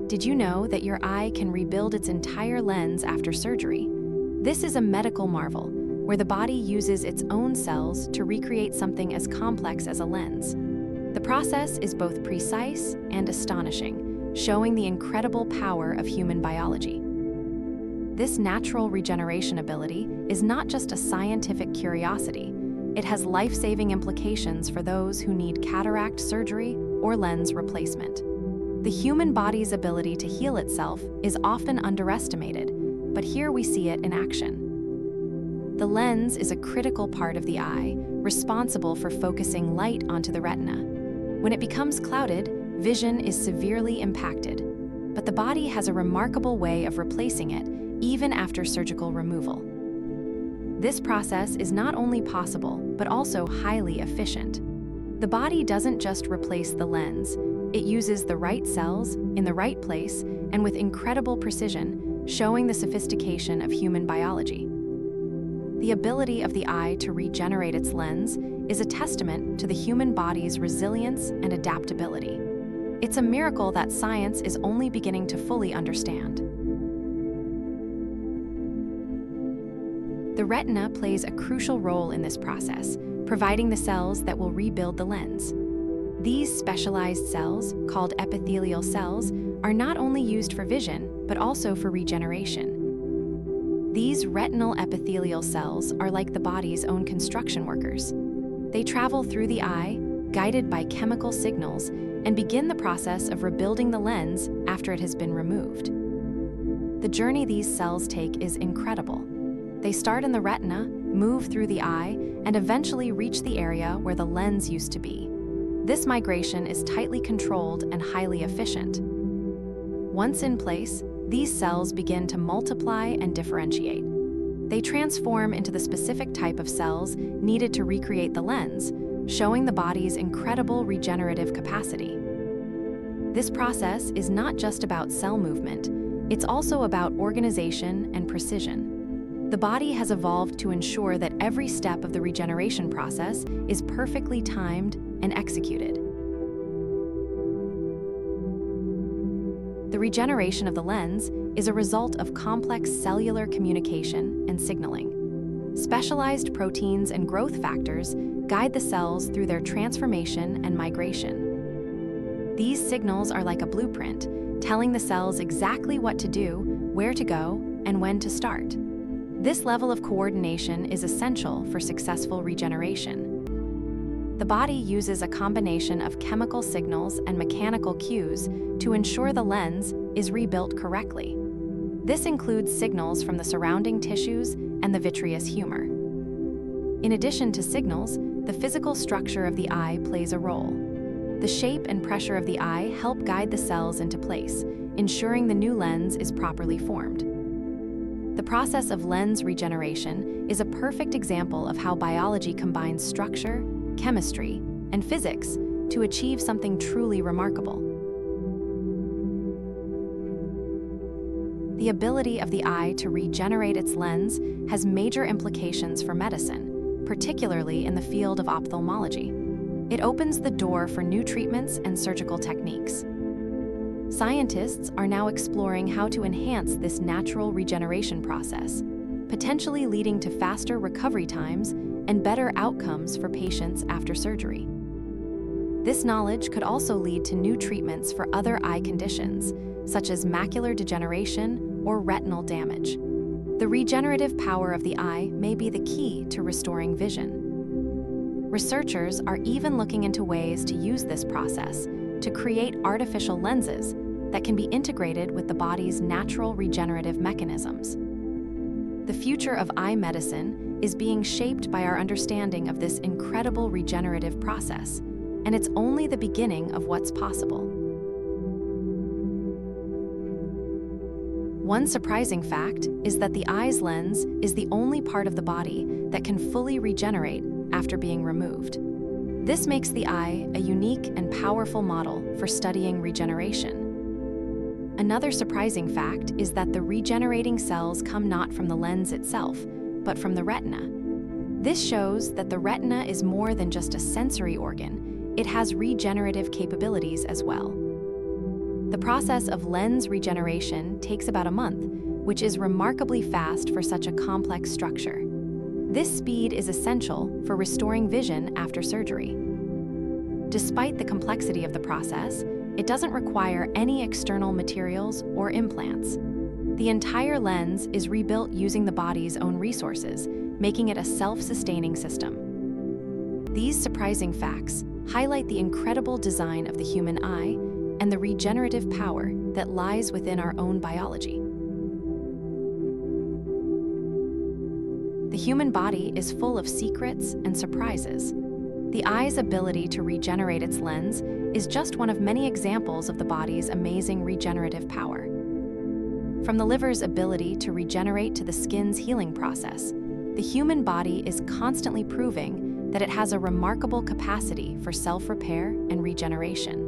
Did you know that your eye can rebuild its entire lens after surgery? This is a medical marvel, where the body uses its own cells to recreate something as complex as a lens. The process is both precise and astonishing, showing the incredible power of human biology. This natural regeneration ability is not just a scientific curiosity. It has life-saving implications for those who need cataract surgery or lens replacement. The human body's ability to heal itself is often underestimated, but here we see it in action. The lens is a critical part of the eye, responsible for focusing light onto the retina. When it becomes clouded, vision is severely impacted, but the body has a remarkable way of replacing it, even after surgical removal. This process is not only possible, but also highly efficient. The body doesn't just replace the lens, it uses the right cells in the right place and with incredible precision, showing the sophistication of human biology. The ability of the eye to regenerate its lens is a testament to the human body's resilience and adaptability. It's a miracle that science is only beginning to fully understand. The retina plays a crucial role in this process, providing the cells that will rebuild the lens. These specialized cells, called epithelial cells, are not only used for vision, but also for regeneration. These retinal epithelial cells are like the body's own construction workers. They travel through the eye, guided by chemical signals, and begin the process of rebuilding the lens after it has been removed. The journey these cells take is incredible. They start in the retina, move through the eye, and eventually reach the area where the lens used to be. This migration is tightly controlled and highly efficient. Once in place, these cells begin to multiply and differentiate. They transform into the specific type of cells needed to recreate the lens, showing the body's incredible regenerative capacity. This process is not just about cell movement, it's also about organization and precision. The body has evolved to ensure that every step of the regeneration process is perfectly timed and executed. The regeneration of the lens is a result of complex cellular communication and signaling. Specialized proteins and growth factors guide the cells through their transformation and migration. These signals are like a blueprint, telling the cells exactly what to do, where to go, and when to start. This level of coordination is essential for successful regeneration. The body uses a combination of chemical signals and mechanical cues to ensure the lens is rebuilt correctly. This includes signals from the surrounding tissues and the vitreous humor. In addition to signals, the physical structure of the eye plays a role. The shape and pressure of the eye help guide the cells into place, ensuring the new lens is properly formed. The process of lens regeneration is a perfect example of how biology combines structure, chemistry, and physics to achieve something truly remarkable. The ability of the eye to regenerate its lens has major implications for medicine, particularly in the field of ophthalmology. It opens the door for new treatments and surgical techniques. Scientists are now exploring how to enhance this natural regeneration process, potentially leading to faster recovery times and better outcomes for patients after surgery. This knowledge could also lead to new treatments for other eye conditions, such as macular degeneration or retinal damage. The regenerative power of the eye may be the key to restoring vision. Researchers are even looking into ways to use this process to create artificial lenses that can be integrated with the body's natural regenerative mechanisms. The future of eye medicine is being shaped by our understanding of this incredible regenerative process, and it's only the beginning of what's possible. One surprising fact is that the eye's lens is the only part of the body that can fully regenerate after being removed. This makes the eye a unique and powerful model for studying regeneration. Another surprising fact is that the regenerating cells come not from the lens itself, but from the retina. This shows that the retina is more than just a sensory organ, it has regenerative capabilities as well. The process of lens regeneration takes about a month, which is remarkably fast for such a complex structure. This speed is essential for restoring vision after surgery. Despite the complexity of the process, it doesn't require any external materials or implants. The entire lens is rebuilt using the body's own resources, making it a self-sustaining system. These surprising facts highlight the incredible design of the human eye and the regenerative power that lies within our own biology. The human body is full of secrets and surprises. The eye's ability to regenerate its lens is just one of many examples of the body's amazing regenerative power. From the liver's ability to regenerate to the skin's healing process, the human body is constantly proving that it has a remarkable capacity for self-repair and regeneration.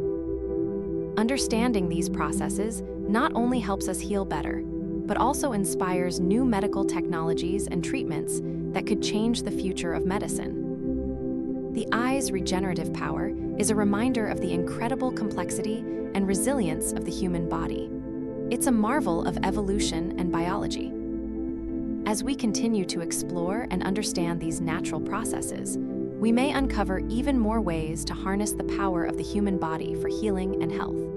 Understanding these processes not only helps us heal better, but also inspires new medical technologies and treatments that could change the future of medicine. The eye's regenerative power is a reminder of the incredible complexity and resilience of the human body. It's a marvel of evolution and biology. As we continue to explore and understand these natural processes, we may uncover even more ways to harness the power of the human body for healing and health.